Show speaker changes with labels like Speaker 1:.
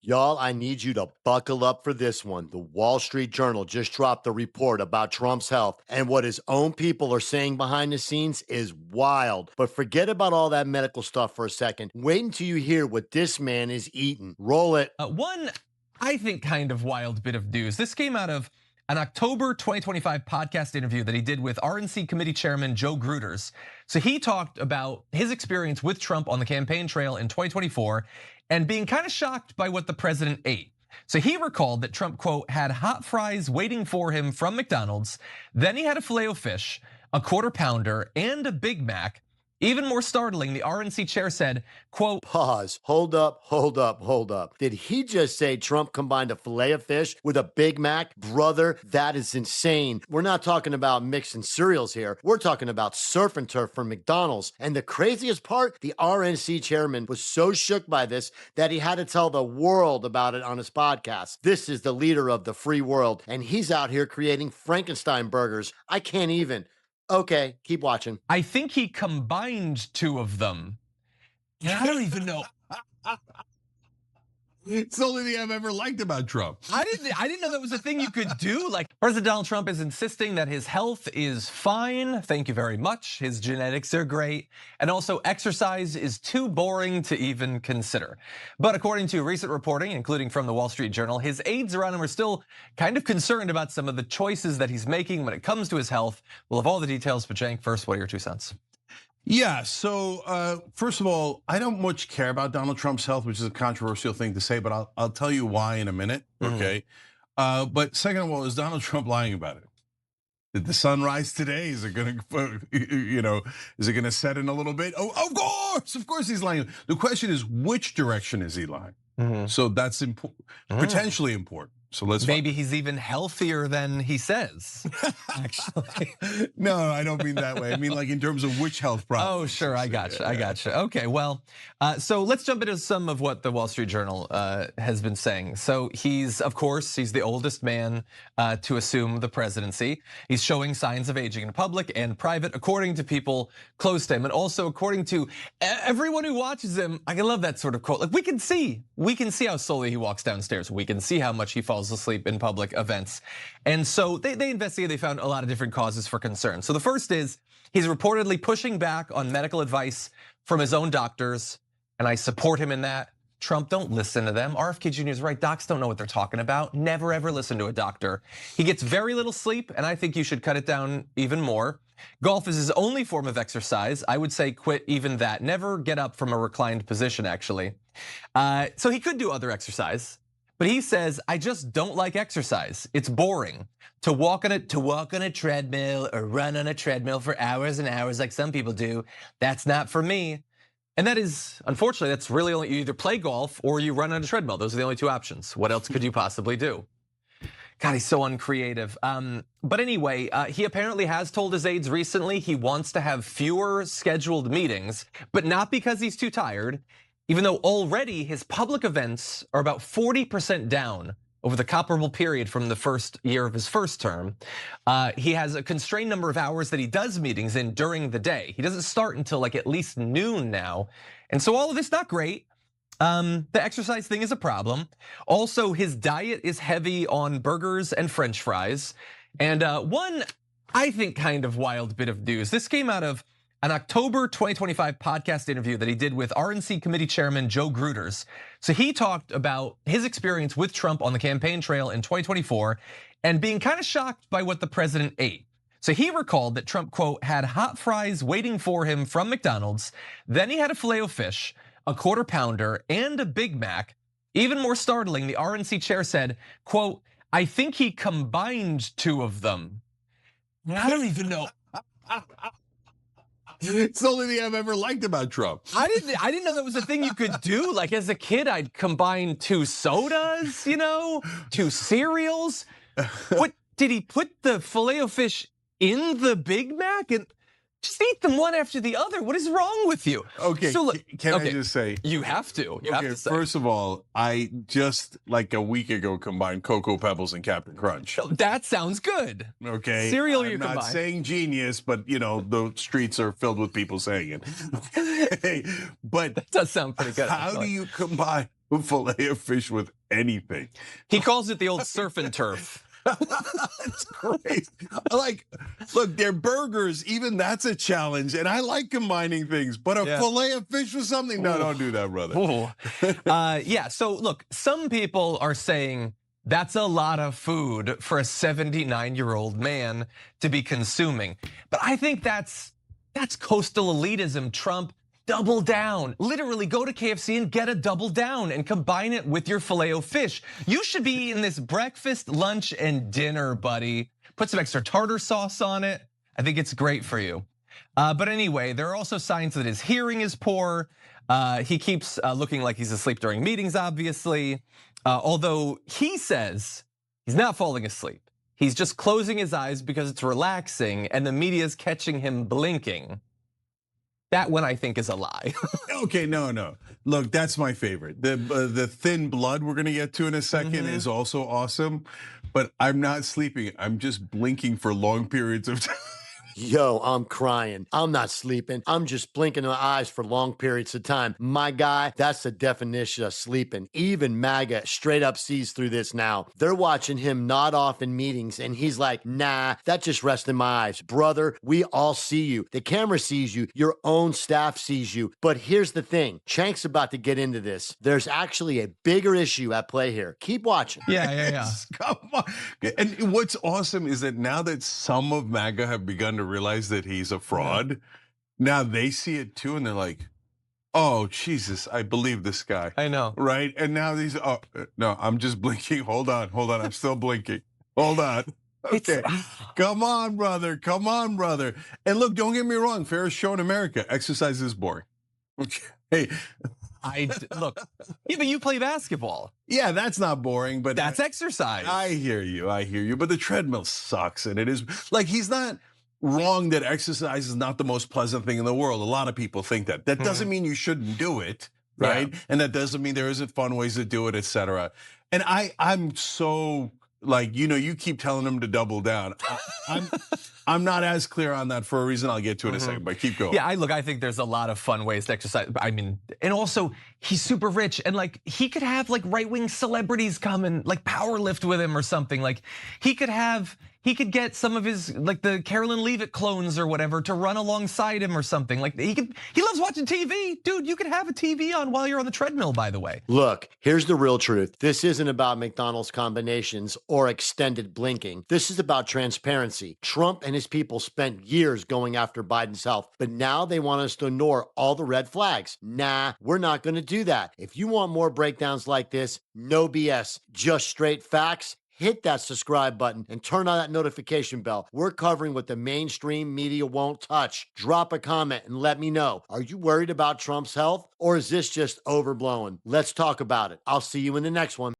Speaker 1: Y'all, I need you to buckle up for this one. The Wall Street Journal just dropped a report about Trump's health, and what his own people are saying behind the scenes is wild. But forget about all that medical stuff for a second. Wait until you hear what this man is eating. Roll it.
Speaker 2: One, I think, kind of wild bit of news. This came out of an October 2025 podcast interview that he did with RNC committee chairman Joe Gruters. So he talked about his experience with Trump on the campaign trail in 2024 and being kind of shocked by what the president ate. So he recalled that Trump, quote, had hot fries waiting for him from McDonald's. Then he had a Filet-O-Fish, a quarter pounder, and a Big Mac. Even more startling, the RNC chair said, quote,
Speaker 1: Pause. Hold up, hold up, hold up. Did he just say Trump combined a Filet-O-Fish with a Big Mac? Brother, that is insane. We're not talking about mixing cereals here. We're talking about surf and turf from McDonald's. And the craziest part, the RNC chairman was so shook by this that he had to tell the world about it on his podcast. This is the leader of the free world, and he's out here creating Frankenstein burgers. I can't even. Okay, keep watching.
Speaker 2: I think he combined two of them. I don't even know.
Speaker 3: It's the only thing I've ever liked about Trump.
Speaker 2: I didn't know that was a thing you could do. Like, President Donald Trump is insisting that his health is fine. Thank you very much. His genetics are great. And also exercise is too boring to even consider. But according to recent reporting, including from the Wall Street Journal, his aides around him are still kind of concerned about some of the choices that he's making when it comes to his health. We'll have all the details, but Cenk, first, what are your 2 cents?
Speaker 3: Yeah, so first of all, I don't much care about Donald Trump's health, which is a controversial thing to say, but I'll tell you why in a minute, okay? But second of all, is Donald Trump lying about it? Did the sun rise today? Is it gonna, is it gonna set in a little bit? Oh, of course he's lying. The question is, which direction is he lying? So that's potentially important. So
Speaker 2: maybe he's even healthier than he says. Actually,
Speaker 3: no, I don't mean that way. I mean like in terms of which health problems.
Speaker 2: Oh, sure, I gotcha. I gotcha. Okay, well, so let's jump into some of what the Wall Street Journal has been saying. So he's the oldest man to assume the presidency. He's showing signs of aging in public and private, according to people close to him, and also according to everyone who watches him. I love that sort of quote. Like we can see how slowly he walks downstairs. We can see how much he falls asleep in public events. And so they investigated, they found a lot of different causes for concern. So the first is he's reportedly pushing back on medical advice from his own doctors, and I support him in that. Trump, don't listen to them. RFK Jr. is right, docs don't know what they're talking about. Never ever listen to a doctor. He gets very little sleep, and I think you should cut it down even more. Golf is his only form of exercise. I would say quit even that. Never get up from a reclined position, actually. So he could do other exercise. But he says, I just don't like exercise. It's boring. To walk on a treadmill or run on a treadmill for hours and hours like some people do, that's not for me. And that is, unfortunately, that's really only, you either play golf or you run on a treadmill. Those are the only 2 options. What else could you possibly do? God, he's so uncreative. But anyway, he apparently has told his aides recently he wants to have fewer scheduled meetings, but not because he's too tired. Even though already his public events are about 40% down over the comparable period from the first year of his first term. He has a constrained number of hours that he does meetings in during the day. He doesn't start until like at least noon now. And so all of this not great. The exercise thing is a problem. Also, his diet is heavy on burgers and French fries. And one, I think, kind of wild bit of news. This came out of an October 2025 podcast interview that he did with RNC committee chairman Joe Gruters. So he talked about his experience with Trump on the campaign trail in 2024 and being kind of shocked by what the president ate. So he recalled that Trump, quote, had hot fries waiting for him from McDonald's. Then he had a Filet-O-Fish, a quarter pounder, and a Big Mac. Even more startling, the RNC chair said, quote, I think he combined 2 of them. I don't even know.
Speaker 3: It's the only thing I've ever liked about Trump.
Speaker 2: I didn't know that was a thing you could do. Like as a kid, I'd combine 2 sodas, 2 cereals. What did he put the Filet-O-Fish in the Big Mac and just eat them one after the other? What is wrong with you?
Speaker 3: Okay, so look, can I just say?
Speaker 2: You have to. You have to say.
Speaker 3: First of all, I just like a week ago combined Cocoa Pebbles and Captain Crunch.
Speaker 2: That sounds good.
Speaker 3: Okay.
Speaker 2: Cereal
Speaker 3: I'm
Speaker 2: you
Speaker 3: not
Speaker 2: combine.
Speaker 3: saying genius, but the streets are filled with people saying it. Okay. But
Speaker 2: that does sound pretty good.
Speaker 3: How do you combine Filet-O-Fish with anything.
Speaker 2: He calls it the old surf and turf.
Speaker 3: That's crazy. Like, look, they're burgers. Even that's a challenge. And I like combining things, but a fillet of fish with something? No, don't do that, brother.
Speaker 2: Yeah, so look, some people are saying that's a lot of food for a 79-year-old man to be consuming. But I think that's coastal elitism, Trump. Double down. Literally go to KFC and get a double down and combine it with your Filet-O-Fish. You should be eating this breakfast, lunch, and dinner, buddy. Put some extra tartar sauce on it. I think it's great for you. But anyway, there are also signs that his hearing is poor. He keeps looking like he's asleep during meetings, obviously. Although he says he's not falling asleep. He's just closing his eyes because it's relaxing and the media's catching him blinking. That one I think is a lie.
Speaker 3: Okay, no. Look, that's my favorite. The thin blood we're gonna get to in a second is also awesome, but I'm not sleeping. I'm just blinking for long periods of time.
Speaker 1: Yo, I'm crying. I'm not sleeping. I'm just blinking my eyes for long periods of time. My guy, that's the definition of sleeping. Even MAGA straight up sees through this now. They're watching him nod off in meetings and he's like, nah, that just rested my eyes. Brother, we all see you. The camera sees you. Your own staff sees you. But here's the thing. Chank's about to get into this. There's actually a bigger issue at play here. Keep watching.
Speaker 2: Yeah.
Speaker 3: Come on. And what's awesome is that now that some of MAGA have begun to realize that he's a fraud, now they see it too and they're like, oh, Jesus, I believe this guy.
Speaker 2: I know.
Speaker 3: Right? And now these, oh, no, I'm just blinking. Hold on. I'm still blinking. Hold on. Okay. Come on, brother. And look, don't get me wrong. Fairest show in America. Exercise is boring. Okay. Hey.
Speaker 2: Look, yeah, but you play basketball.
Speaker 3: Yeah, that's not boring, but
Speaker 2: that's exercise.
Speaker 3: I hear you. But the treadmill sucks, and it is like he's not wrong that exercise is not the most pleasant thing in the world. A lot of people think that. That doesn't mean you shouldn't do it, right? Yeah. And that doesn't mean there isn't fun ways to do it, etc. And I'm so like, you keep telling him to double down. I'm not as clear on that for a reason I'll get to in a second, but keep going.
Speaker 2: Yeah, I think there's a lot of fun ways to exercise. I mean, and also he's super rich and like he could have like right-wing celebrities come and like power lift with him or something. Like he could get some of his like the Carolyn Leavitt clones or whatever to run alongside him or something. Like he loves watching TV. Dude, you can have a TV on while you're on the treadmill, by the way.
Speaker 1: Look, here's the real truth. This isn't about McDonald's combinations or extended blinking. This is about transparency. Trump and his people spent years going after Biden's health, but now they want us to ignore all the red flags. Nah, we're not gonna do that. If you want more breakdowns like this, no BS, just straight facts, hit that subscribe button and turn on that notification bell. We're covering what the mainstream media won't touch. Drop a comment and let me know. Are you worried about Trump's health or is this just overblown? Let's talk about it. I'll see you in the next one.